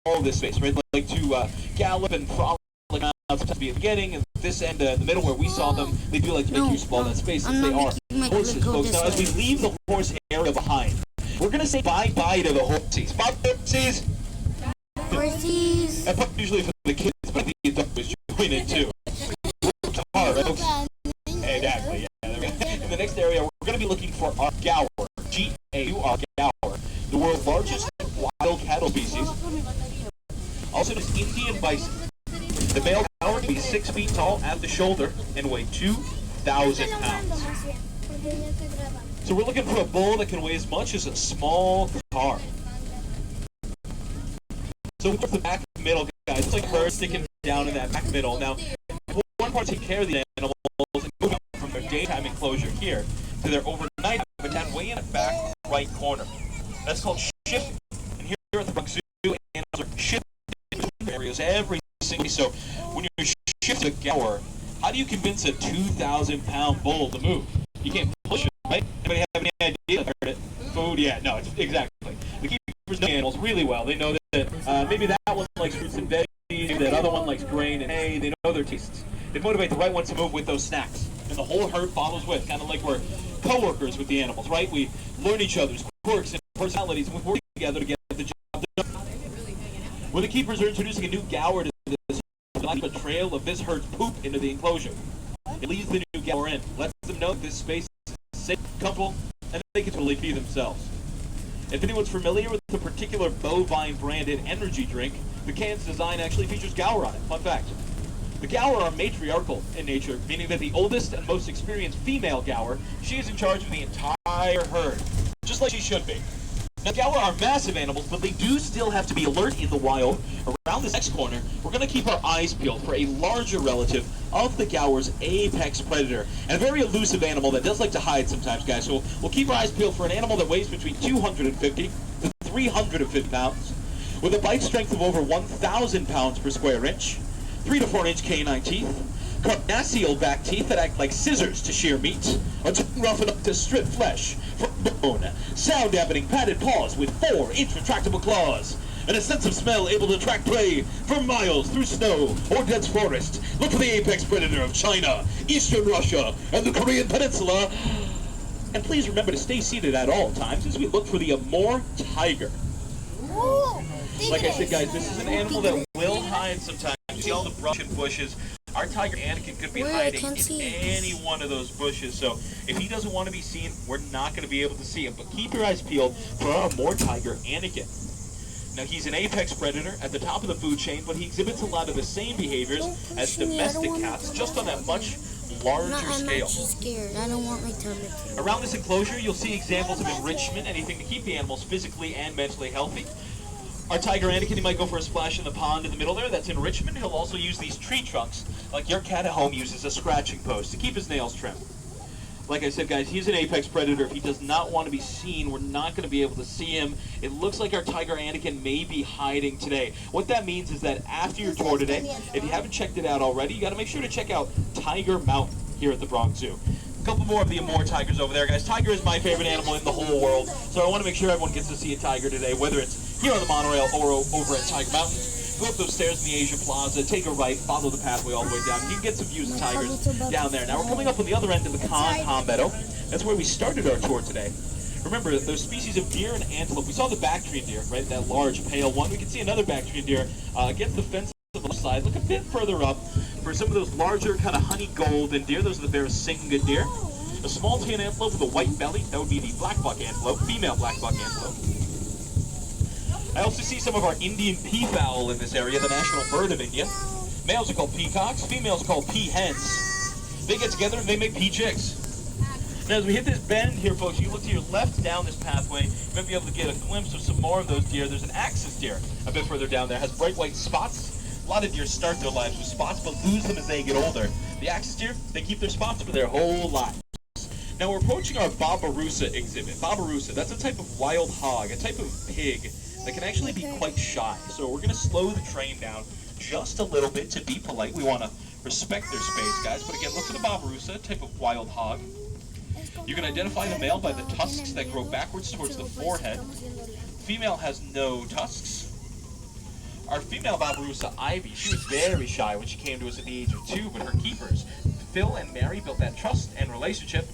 all this space, right? They like to gallop and frolic around, sometimes be at the beginning, and this end, the middle where we saw them, they do like to make use of all that space since they are horses, folks. Now, as we leave the horse area behind, we're going to say bye-bye to the horses. Bye, horses! Horses! That's usually for the kids, but the adult was joining it too. It's hard, right, folks? Exactly, yeah. In the next area, we're going to be looking for our gaur, G-A-U-R, gaur, the world's largest wild cattle species. Also, this Indian bison. The male gaur can be 6 feet tall at the shoulder and weigh 2,000 pounds. So we're looking for a bull that can weigh as much as a small car. So we're the back middle, guys. It's like birds sticking down in that back middle. Now, one part to take care of the animals and move them from their daytime enclosure here to their overnight habitat way in the back right corner. That's called shifting. And here at the Bronx Zoo, animals are shifting areas every single day. So when you shift a gaur, how do you convince a 2,000-pound bull to move? You can't push it, right? Anybody have any idea? Heard it? Food? Yeah, no, exactly. The keepers know animals really well. They know that maybe that one likes fruits and veggies, that other one likes grain and hay. They know their tastes. They motivate the right one to move with those snacks, and the whole herd follows with. Kind of like we're co-workers with the animals, right? We learn each other's quirks and personalities, and we work together to get the job done. When the keepers are introducing a new gaur to this, they leave a trail of this herd's poop into the enclosure. It leads the new gaur in, lets them know this space is safe, comfortable, and they can totally feed themselves. If anyone's familiar with the particular bovine branded energy drink, the can's design actually features gaur on it. Fun fact. The gaur are matriarchal in nature, meaning that the oldest and most experienced female gaur, she is in charge of the entire herd, just like she should be. Now, gaur are massive animals, but they do still have to be alert in the wild. Around this next corner, we're going to keep our eyes peeled for a larger relative of the gaur's apex predator, and a very elusive animal that does like to hide sometimes, guys. So we'll keep our eyes peeled for an animal that weighs between 250 to 350 pounds, with a bite strength of over 1,000 pounds per square inch, 3 to 4 inch canine teeth, carnassial back teeth that act like scissors to shear meat, a tongue rough enough to strip flesh from bone, sound-dampening padded paws with 4-inch retractable claws, and a sense of smell able to track prey for miles through snow or dense forest. Look for the apex predator of China, Eastern Russia, and the Korean Peninsula. And please remember to stay seated at all times as we look for the Amur tiger. Like I said, guys, this is an animal that will hide sometimes. You see all the brush and bushes. Our tiger Anakin could be hiding in any one of those bushes, so if he doesn't want to be seen, we're not going to be able to see him. But keep your eyes peeled for our Amur tiger Anakin. Now, he's an apex predator at the top of the food chain, but he exhibits a lot of the same behaviors as domestic cats, just on that much larger scale. Scared. I don't want my tummy. Around this enclosure, you'll see examples of enrichment, anything to keep the animals physically and mentally healthy. Our tiger Anakin, he might go for a splash in the pond in the middle there. That's enrichment. He'll also use these tree trunks, like your cat at home uses a scratching post, to keep his nails trimmed. Like I said, guys, he's an apex predator. If he does not want to be seen, we're not going to be able to see him. It looks like our tiger Anakin may be hiding today. What that means is that after your tour today, if you haven't checked it out already, you got to make sure to check out Tiger Mountain here at the Bronx Zoo. A couple more of the Amur tigers over there, guys. Tiger is my favorite animal in the whole world, so I want to make sure everyone gets to see a tiger today, whether it's here on the monorail or over at Tiger Mountain. Go up those stairs in the Asia Plaza, take a right, follow the pathway all the way down. You can get some views of tigers down there. Now we're coming up on the other end of the Con Meadow. That's where we started our tour today. Remember, those species of deer and antelope. We saw the Bactrian deer, right? That large, pale one. We can see another Bactrian deer against the fence on the side. Look a bit further up for some of those larger kind of honey golden deer. Those are the Barasingha deer. A small tan antelope with a white belly, that would be the black buck antelope, female black buck antelope. I also see some of our Indian peafowl in this area, the national bird of India. Males are called peacocks, females are called peahens. They get together and they make pea chicks. Now as we hit this bend here, folks, you look to your left down this pathway, you might be able to get a glimpse of some more of those deer. There's an axis deer a bit further down there, has bright white spots. A lot of deer start their lives with spots, but lose them as they get older. The axis deer, they keep their spots for their whole life. Now we're approaching our Babirusa exhibit. Babirusa, that's a type of wild hog, a type of pig that can actually be quite shy. So we're going to slow the train down just a little bit to be polite. We want to respect their space, guys. But again, look for the Babirusa, type of wild hog. You can identify the male by the tusks that grow backwards towards the forehead. Female has no tusks. our female Babirusa, Ivy, she was very shy when she came to us at the age of 2, but her keepers, Phil and Mary, built that trust and relationship,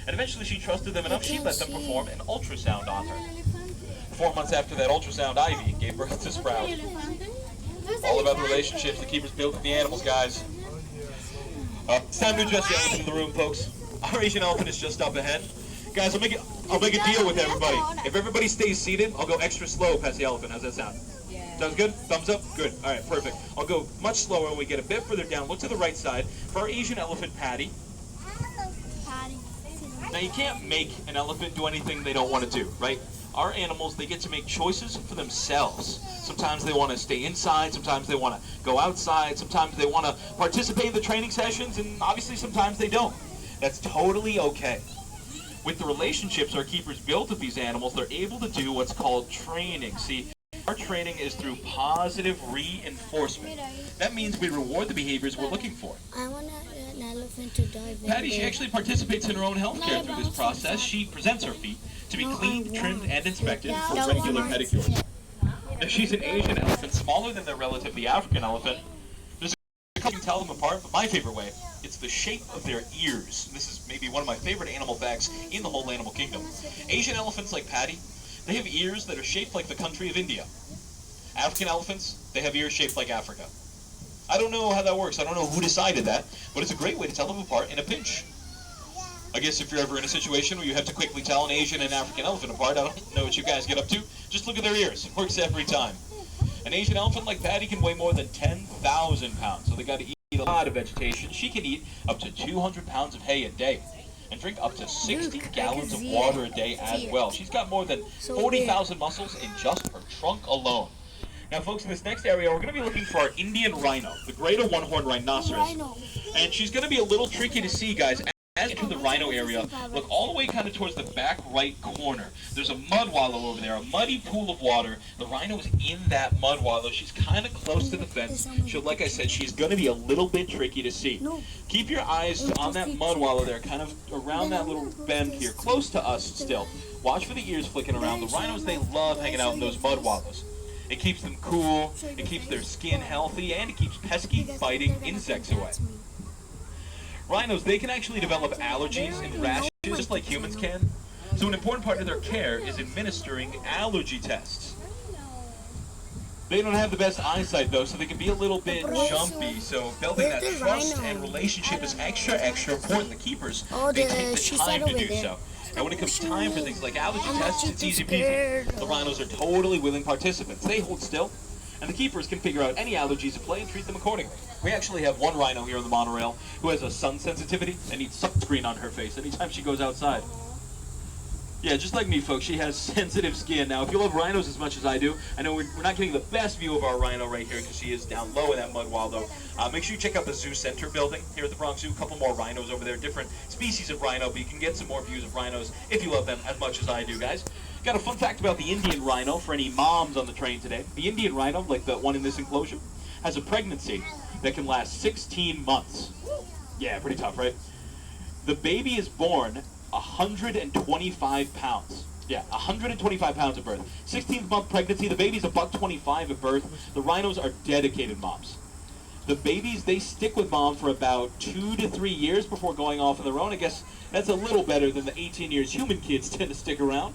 and eventually she trusted them enough she let them perform an ultrasound on her. 4 months after that ultrasound, Ivy gave birth to Sprout. All about the relationships the keepers build with the animals, guys. It's time to address the elephant in the room, folks. Our Asian elephant is just up ahead. Guys, I'll make a deal with everybody. If everybody stays seated, I'll go extra slow past the elephant. How's that sound? Sounds good? Thumbs up? Good. All right, perfect. I'll go much slower when we get a bit further down. Look to the right side for our Asian elephant, Patty. Now, you can't make an elephant do anything they don't want to do, right? Our animals, they get to make choices for themselves. Sometimes they want to stay inside, sometimes they want to go outside, sometimes they want to participate in the training sessions, and obviously sometimes they don't. That's totally okay. With the relationships our keepers build with these animals, they're able to do what's called training. See, our training is through positive reinforcement. That means we reward the behaviors we're looking for. I want an elephant to dive in. Patty, she actually participates in her own healthcare through this process. She presents her feet to be cleaned, trimmed, and inspected for regular pedicures. Now, she's an Asian elephant, smaller than their relative, the African elephant. There's a couple you can tell them apart, but my favorite way, it's the shape of their ears. This is maybe one of my favorite animal facts in the whole animal kingdom. Asian elephants like Patty, they have ears that are shaped like the country of India. African elephants, they have ears shaped like Africa. I don't know how that works. I don't know who decided that, but it's a great way to tell them apart in a pinch. I guess if you're ever in a situation where you have to quickly tell an Asian and African elephant apart, I don't know what you guys get up to. Just look at their ears. It works every time. An Asian elephant like Patty can weigh more than 10,000 pounds, so they got to eat a lot of vegetation. She can eat up to 200 pounds of hay a day and drink up to 60 gallons of water a day as well. She's got more than 40,000 muscles in just her trunk alone. Now, folks, in this next area, we're going to be looking for our Indian rhino, the greater one-horned rhinoceros. And she's going to be a little tricky to see, guys. As you enter the rhino area, look all the way kind of towards the back right corner. There's a mud wallow over there, a muddy pool of water. The rhino is in that mud wallow. She's kind of close to the fence. So, like I said, she's going to be a little bit tricky to see. Keep your eyes on that mud wallow there, kind of around that little bend here, close to us still. Watch for the ears flicking around. The rhinos, they love hanging out in those mud wallows. It keeps them cool, it keeps their skin healthy, and it keeps pesky, biting insects away. Rhinos, they can actually develop allergies and rashes just like humans can. So an important part of their care is administering allergy tests. They don't have the best eyesight though, so they can be a little bit jumpy. So building that trust and relationship is extra important. The keepers, they take the time to do so. And when it comes time for things like allergy tests, it's easy peasy. The rhinos are totally willing participants. They hold still, and the keepers can figure out any allergies at play and treat them accordingly. We actually have one rhino here on the monorail who has a sun sensitivity and needs sunscreen on her face anytime she goes outside. Yeah, just like me, folks, she has sensitive skin. Now, if you love rhinos as much as I do, I know we're not getting the best view of our rhino right here because she is down low in that mud wallow. Make sure you check out the Zoo Center building here at the Bronx Zoo. A couple more rhinos over there, different species of rhino, but you can get some more views of rhinos if you love them as much as I do, guys. Got a fun fact about the Indian rhino for any moms on the train today. The Indian rhino, like the one in this enclosure, has a pregnancy that can last 16 months. Yeah, pretty tough, right? The baby is born 125 pounds. Yeah, 125 pounds at birth. 16th month pregnancy, the baby's $125 at birth. The rhinos are dedicated moms. The babies, they stick with mom for about 2 to 3 years before going off on their own. I guess that's a little better than the 18 years human kids tend to stick around.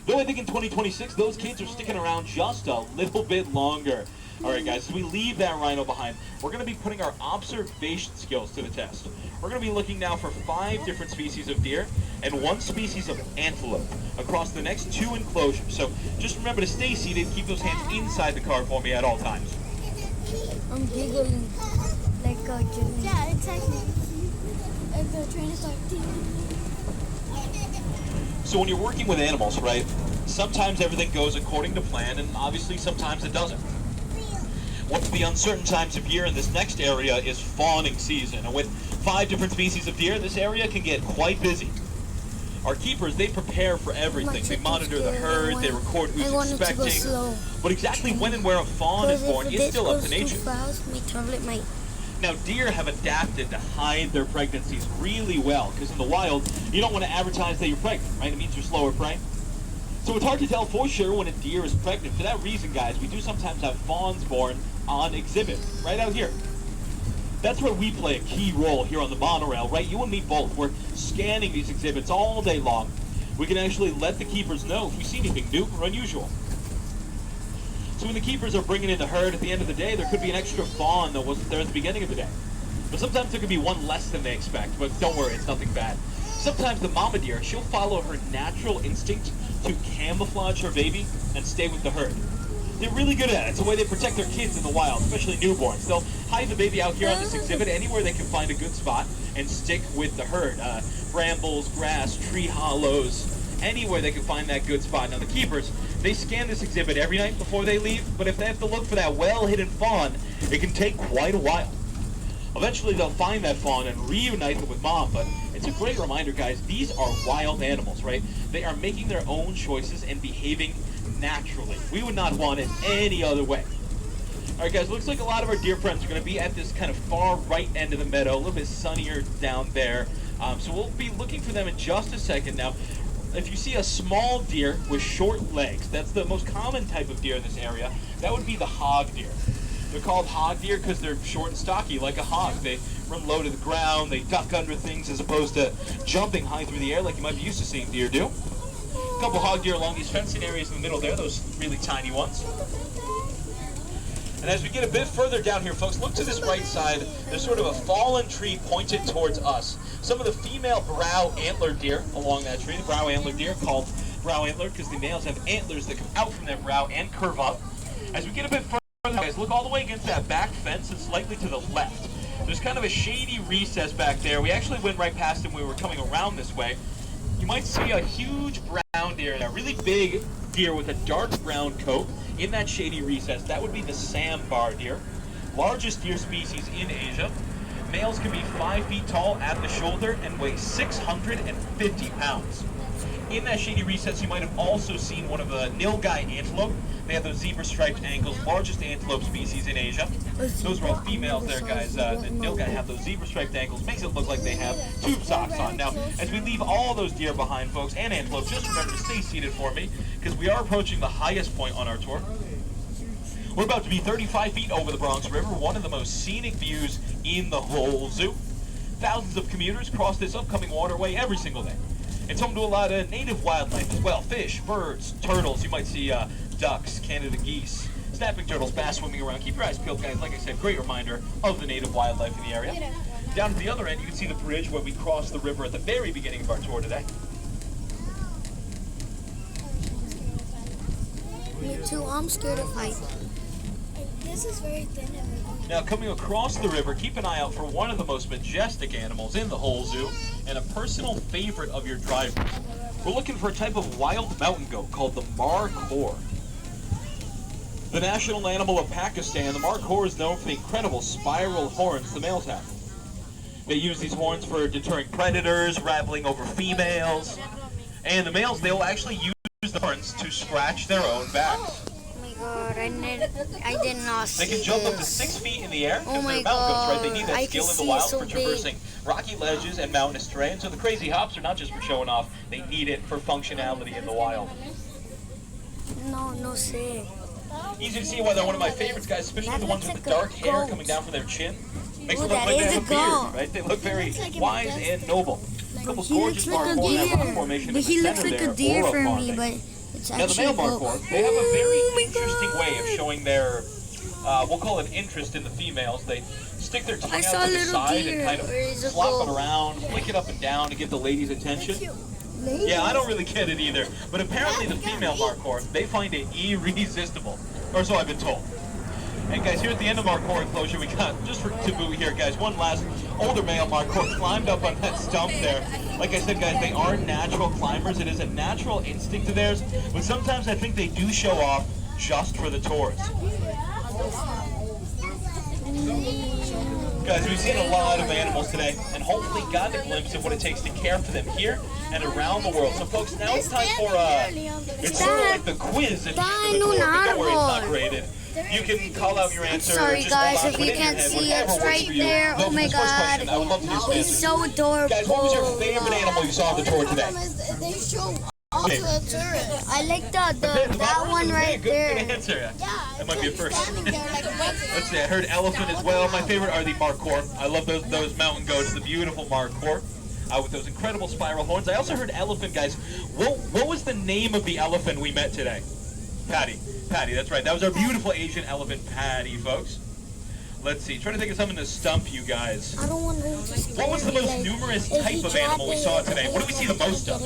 Though I think in 2026, those kids are sticking around just a little bit longer. All right, guys, as we leave that rhino behind, we're going to be putting our observation skills to the test. We're going to be looking now for 5 different species of deer and 1 species of antelope across the next 2 enclosures. So just remember to stay seated, keep those hands inside the car for me at all times. I'm giggling like a Jimmy. Yeah, exactly. If the train is like... So when you're working with animals, right, sometimes everything goes according to plan, and obviously sometimes it doesn't. One of the uncertain times of year in this next area is fawning season, and with 5 different species of deer, this area can get quite busy. Our keepers, they prepare for everything. They monitor the herd, they record who's expecting. But exactly when and where a fawn is born is still up to nature. Now, deer have adapted to hide their pregnancies really well, because in the wild, you don't want to advertise that you're pregnant, right? It means you're slower prey. So it's hard to tell for sure when a deer is pregnant. For that reason, guys, we do sometimes have fawns born on exhibit, right out here. That's where we play a key role here on the monorail, right? You and me both. We're scanning these exhibits all day long. We can actually let the keepers know if we see anything new or unusual. So when the keepers are bringing in the herd at the end of the day, there could be an extra fawn that wasn't there at the beginning of the day. But sometimes there could be one less than they expect, but don't worry, it's nothing bad. Sometimes the mama deer, she'll follow her natural instinct to camouflage her baby and stay with the herd. They're really good at it. It's the way they protect their kids in the wild, especially newborns. They'll hide the baby out here on this exhibit anywhere they can find a good spot and stick with the herd. Brambles, grass, tree hollows, anywhere they can find that good spot. Now the keepers, they scan this exhibit every night before they leave, but if they have to look for that well-hidden fawn, it can take quite a while. Eventually they'll find that fawn and reunite them with mom, but it's a great reminder, guys, these are wild animals, right? They are making their own choices and behaving naturally. We would not want it any other way. All right, guys, looks like a lot of our deer friends are going to be at this kind of far right end of the meadow, a little bit sunnier down there. So we'll be looking for them in just a second. Now, if you see a small deer with short legs, that's the most common type of deer in this area, that would be the hog deer. They're called hog deer because they're short and stocky like a hog. They run low to the ground, they duck under things as opposed to jumping high through the air like you might be used to seeing deer do. A couple hog deer along these fencing areas in the middle there, those really tiny ones. And as we get a bit further down here, folks, look to this right side. There's sort of a fallen tree pointed towards us. Some of the female brow antler deer along that tree, the brow antler deer, called brow antler because the males have antlers that come out from their brow and curve up. As we get a bit further, guys, look all the way against that back fence and slightly to the left. There's kind of a shady recess back there. We actually went right past him when we were coming around this way. You might see a huge brown deer, a really big deer with a dark brown coat in that shady recess. That would be the sambar deer, largest deer species in Asia. Males can be 5 feet tall at the shoulder and weigh 650 pounds. In that shady recess, you might have also seen one of the nilgai antelope. They have those zebra-striped ankles, largest antelope species in Asia. Those are all females there, guys. The nilgai have those zebra-striped ankles. Makes it look like they have tube socks on. Now, as we leave all those deer behind, folks, and antelope, just remember to stay seated for me, because we are approaching the highest point on our tour. We're about to be 35 feet over the Bronx River, one of the most scenic views in the whole zoo. Thousands of commuters cross this upcoming waterway every single day. It's home to a lot of native wildlife as well. Fish, birds, turtles. You might see ducks, Canada geese, snapping turtles, bass swimming around. Keep your eyes peeled, guys. Like I said, great reminder of the native wildlife in the area. Down at the other end, you can see the bridge where we crossed the river at the very beginning of our tour today. Me too, I'm scared of heights. This is very thin. Now, coming across the river, keep an eye out for one of the most majestic animals in the whole zoo and a personal favorite of your drivers. We're looking for a type of wild mountain goat called the markhor. The national animal of Pakistan, the markhor is known for the incredible spiral horns the males have. They use these horns for deterring predators, rattling over females, and the males, they'll actually use the horns to scratch their own backs. God, I did not see They can jump up to this. 6 feet in the air because Oh my they're mountain goats, right? They need God, that I skill can in the see wild it so for traversing rocky ledges and mountainous terrain. So the crazy hops are not just for showing off; they need it for functionality in the wild. No sé. Easy to see why they're one of my favorites, guys, especially That the ones looks with the like a dark hair goat. coming down from their chin. Makes Oh, it look that like they is have a a beard, goat. right? They look very looks like a wise majestic- and noble. A couple He gorgeous looks like a markhor have rock deer. formation in But the he looks center like a there, deer aura for me, marking. but it's Now the actually male a goat. markhor, they have a very Oh my interesting way of God. showing their, we'll call it interest in the females. They stick their tongue I out saw to a the little side deer. and kind of Where is it flop it goat? around, flick it up and down to get the ladies' attention. Yeah, I don't really get it either. But apparently the female markhor, they find it irresistible. Or so I've been told. And guys, here at the end of markhor enclosure, we got, just for to boot here, guys, one last older male markhor climbed up on that stump there. Like I said, guys, they are natural climbers. It is a natural instinct of theirs. But sometimes I think they do show off just for the tourists. Guys, we've seen a lot of animals today, and hopefully gotten a glimpse of what it takes to care for them here and around the world. So, folks, now it's time for it's sort of like the quiz at the end of the tour, but don't worry, it's not graded. You can call out your answer. Sorry just guys, hold on if to it you in your can't head, see, whatever it's works right for you. there. Go Oh for my this first God, question. I would love to do some he's answers. so adorable. Guys, what was your favorite animal you saw on the tour today? They show Okay. I like that one right Good there. answer. Yeah, That might be a first. standing there like a bucket. Let's see, I heard elephant as well. My favorite are the markhor. I love those mountain goats, the beautiful markhor. With those incredible spiral horns. I also heard elephant, guys. What was the name of the elephant we met today? Patty. Patty, that's right. That was our beautiful Asian elephant, Patty, folks. Let's see. Trying to think of something to stump you guys. I don't want to just What was the most numerous type of animal we saw today? What did we see the most of?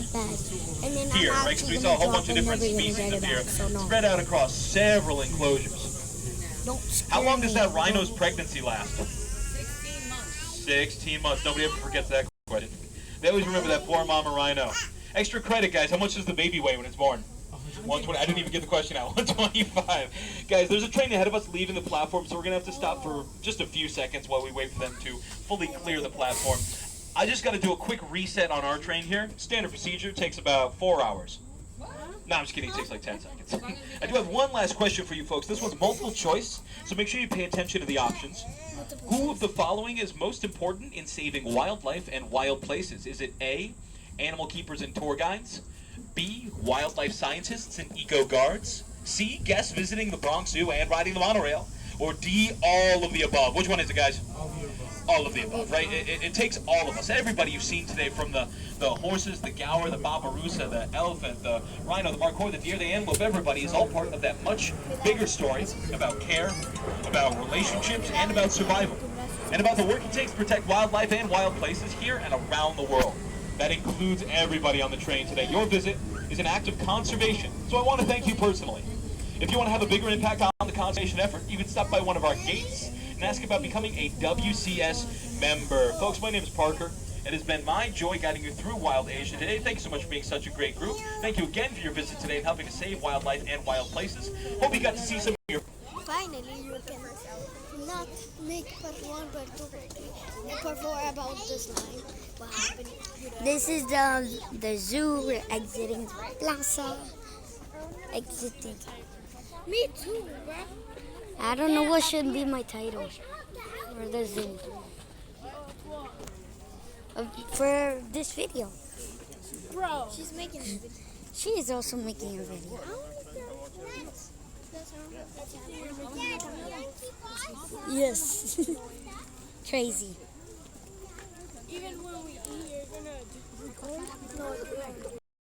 Here, right? Because we saw a whole bunch of different species of deer spread out across several enclosures. How long does that rhino's pregnancy last? 16 months. Nobody ever forgets that question. They always remember that poor mama rhino. Extra credit, guys. How much does the baby weigh when it's born? 120. I didn't even get the question out. 125. Guys, there's a train ahead of us leaving the platform, so we're going to have to stop for just a few seconds while we wait for them to fully clear the platform. I just got to do a quick reset on our train here. Standard procedure takes about 4 hours. No, I'm just kidding. It takes like 10 seconds. I do have one last question for you folks. This one's multiple choice, so make sure you pay attention to the options. Who of the following is most important in saving wildlife and wild places? Is it A, animal keepers and tour guides, B, wildlife scientists and eco guards, C, guests visiting the Bronx Zoo and riding the monorail, or D, all of the above? Which one is it, guys? All of the above, right? It takes all of us. Everybody you've seen today, from the horses, the gaur, the babirusa, the elephant, the rhino, the markhor, the deer, the antelope, everybody is all part of that much bigger story about care, about relationships, and about survival, and about the work it takes to protect wildlife and wild places here and around the world. That includes everybody on the train today. Your visit is an act of conservation, so I want to thank you personally. If you want to have a bigger impact on the conservation effort, you can stop by one of our gates and ask about becoming a WCS member. Folks, my name is Parker. It has been my joy guiding you through Wild Asia today. Thank you so much for being such a great group. Thank you again for your visit today and helping to save wildlife and wild places. Hope you got to see some of your... Finally, you can not make part 1, part 2, part 3, and part 4 about this line. What happened? This is the zoo. We're exiting plaza. Exiting. Me too, bro. I don't know what should be my title for the zoo. For this video. Bro. She's making a video. She is also making a video. Yes. Crazy. Even when we eat, you're gonna record? No,